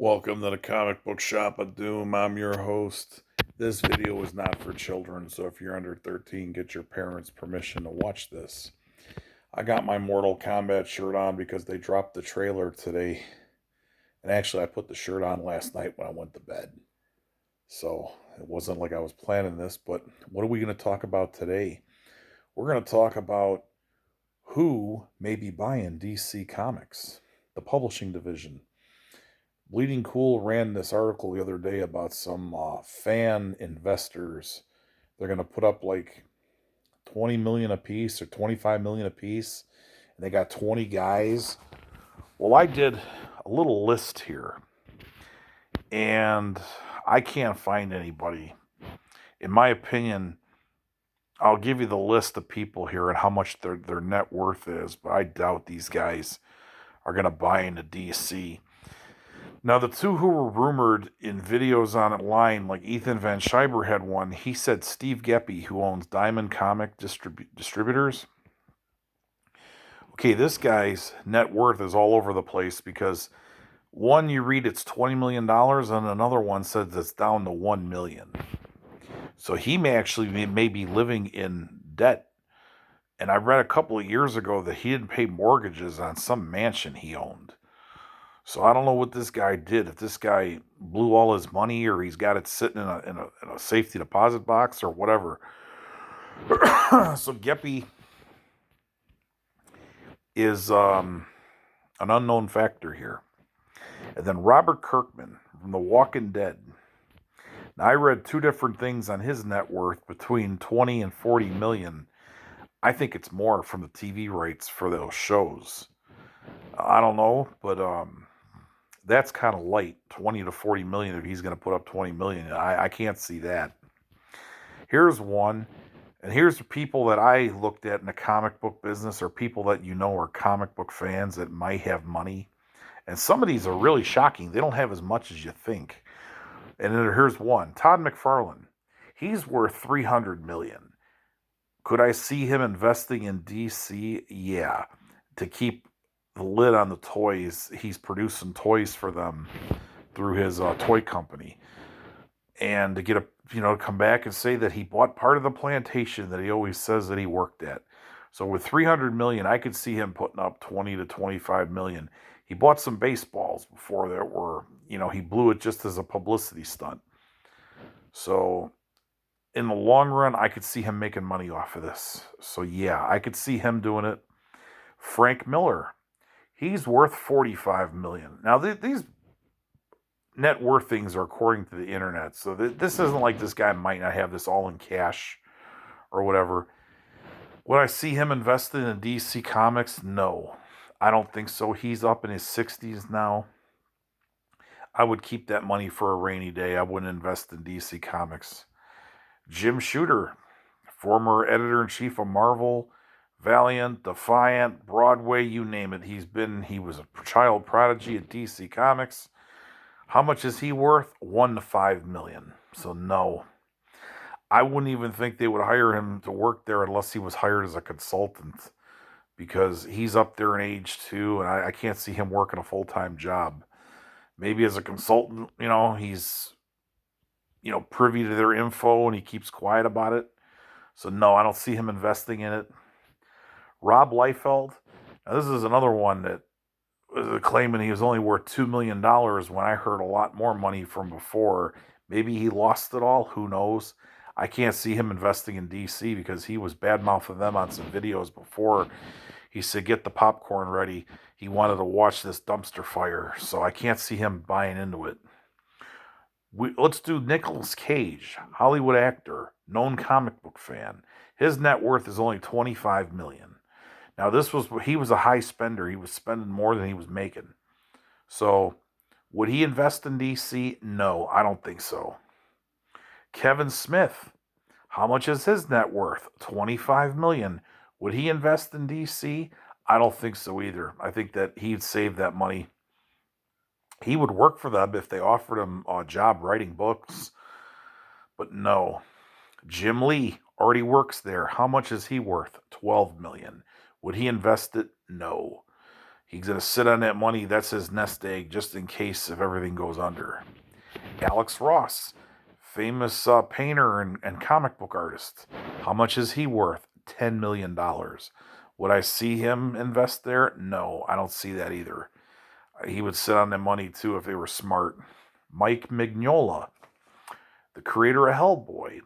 Welcome to the Comic Book Shop of Doom. I'm your host. This video is not for children, so if you're under 13, get your parents' permission to watch this. I got my Mortal Kombat shirt on because they dropped the trailer today. And actually, I put the shirt on last night when I went to bed. So it wasn't like I was planning this, but what are we going to talk about today? We're going to talk about who may be buying DC Comics, the publishing division. Bleeding Cool ran this article the other day about some fan investors. They're going to put up like 20 million a piece or 25 million a piece, and they got 20 guys. Well, I did a little list here, and I can't find anybody. In my opinion, I'll give you the list of people here and how much their net worth is, but I doubt these guys are going to buy into DC. Now, the two who were rumored in videos online, like Ethan Van Schreiber had one, he said Steve Geppi, who owns Diamond Comic Distributors. Okay, this guy's net worth is all over the place because one, you read it's $20 million, and another one says it's down to $1 million. So he may be living in debt. And I read a couple of years ago that he didn't pay mortgages on some mansion he owned. So I don't know what this guy did. If this guy blew all his money, or he's got it sitting in a safety deposit box, or whatever. So Geppi is an unknown factor here. And then Robert Kirkman from The Walking Dead. Now, I read two different things on his net worth between 20 and 40 million. I think it's more from the TV rights for those shows. I don't know, but that's kind of light, 20 to 40 million if he's going to put up 20 million. I can't see that. Here's one, and here's the people that I looked at in the comic book business, or people that you know are comic book fans that might have money. And some of these are really shocking. They don't have as much as you think. And then here's one, Todd McFarlane. He's worth 300 million. Could I see him investing in DC? Yeah, to keep the lid on the toys. He's producing toys for them through his toy company, and to get come back and say that he bought part of the plantation that he always says that he worked at. So with 300 million, I could see him putting up 20 to 25 million. He bought some baseballs before that were, he blew it just as a publicity stunt. So in the long run, I could see him making money off of this. So yeah, I could see him doing it. Frank Miller, he's worth 45 million. Now, these net worth things are according to the internet. So this isn't like this guy might not have this all in cash or whatever. Would I see him invested in DC Comics? No, I don't think so. He's up in his 60s now. I would keep that money for a rainy day. I wouldn't invest in DC Comics. Jim Shooter, former editor-in-chief of Marvel, Valiant, Defiant, Broadway, you name it. He was a child prodigy at DC Comics. How much is he worth? 1 to 5 million. So no. I wouldn't even think they would hire him to work there unless he was hired as a consultant, because he's up there in age too, and I can't see him working a full-time job. Maybe as a consultant, he's privy to their info and he keeps quiet about it. So no, I don't see him investing in it. Rob Liefeld. Now, this is another one that was claiming he was only worth $2 million when I heard a lot more money from before. Maybe he lost it all. Who knows? I can't see him investing in DC because he was bad-mouthing them on some videos before. He said, get the popcorn ready. He wanted to watch this dumpster fire. So I can't see him buying into it. Let's do Nicolas Cage, Hollywood actor, known comic book fan. His net worth is only 25 million. Now, he was a high spender. He was spending more than he was making. So, would he invest in DC? No, I don't think so. Kevin Smith, how much is his net worth? 25 million. Would he invest in DC? I don't think so either. I think that he'd save that money. He would work for them if they offered him a job writing books. But no. Jim Lee already works there. How much is he worth? 12 million. Would he invest it? No. He's going to sit on that money. That's his nest egg just in case if everything goes under. Alex Ross, famous painter and comic book artist. How much is he worth? $10 million. Would I see him invest there? No, I don't see that either. He would sit on that money too if they were smart. Mike Mignola, the creator of Hellboy,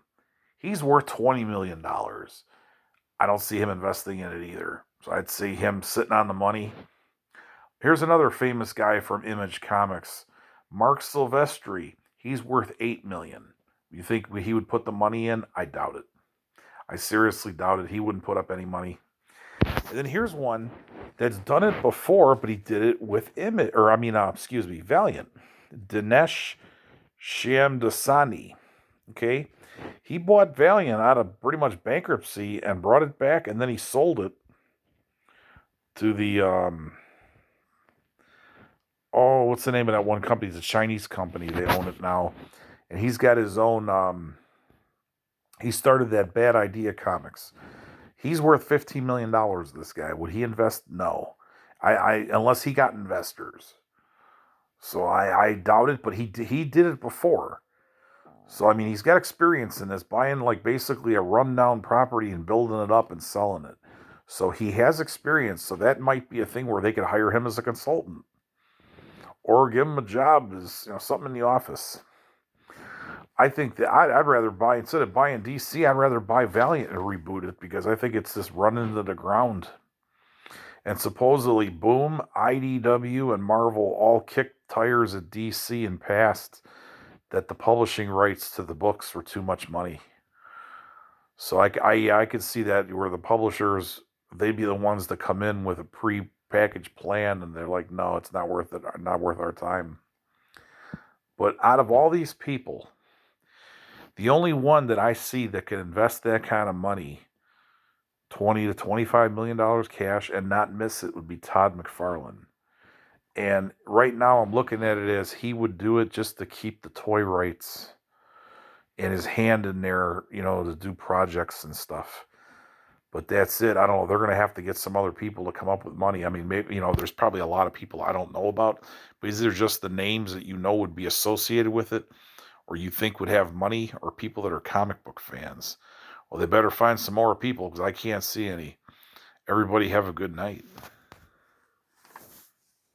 he's worth $20 million. I don't see him investing in it either. So I'd see him sitting on the money. Here's another famous guy from Image Comics, Mark Silvestri. He's worth $8 million. You think he would put the money in? I doubt it. I seriously doubt it. He wouldn't put up any money. And then here's one that's done it before, but he did it with Valiant. Dinesh Shamdasani. Okay, he bought Valiant out of pretty much bankruptcy and brought it back, and then he sold it to the what's the name of that one company? It's a Chinese company. They own it now, and he's got his own. He started that Bad Idea Comics. He's worth $15 million. This guy, would he invest? No, I unless he got investors. So I doubt it, but he did it before. So I mean, he's got experience in this, buying like basically a rundown property and building it up and selling it. So he has experience. So that might be a thing where they could hire him as a consultant, or give him a job as something in the office. I think that I'd rather buy, instead of buying DC, I'd rather buy Valiant and reboot it, because I think it's just running into the ground. And supposedly, Boom, IDW, and Marvel all kicked tires at DC and passed that the publishing rights to the books were too much money. So I could see that where the publishers, they'd be the ones that come in with a pre-packaged plan, and they're like, no, it's not worth it, not worth our time. But out of all these people, the only one that I see that can invest that kind of money, $20 to $25 million cash, and not miss it, would be Todd McFarlane. And right now I'm looking at it as he would do it just to keep the toy rights and his hand in there, to do projects and stuff. But that's it. I don't know. They're going to have to get some other people to come up with money. I mean, maybe, there's probably a lot of people I don't know about, but these are just the names that would be associated with it, or you think would have money, or people that are comic book fans. Well, they better find some more people, because I can't see any. Everybody have a good night.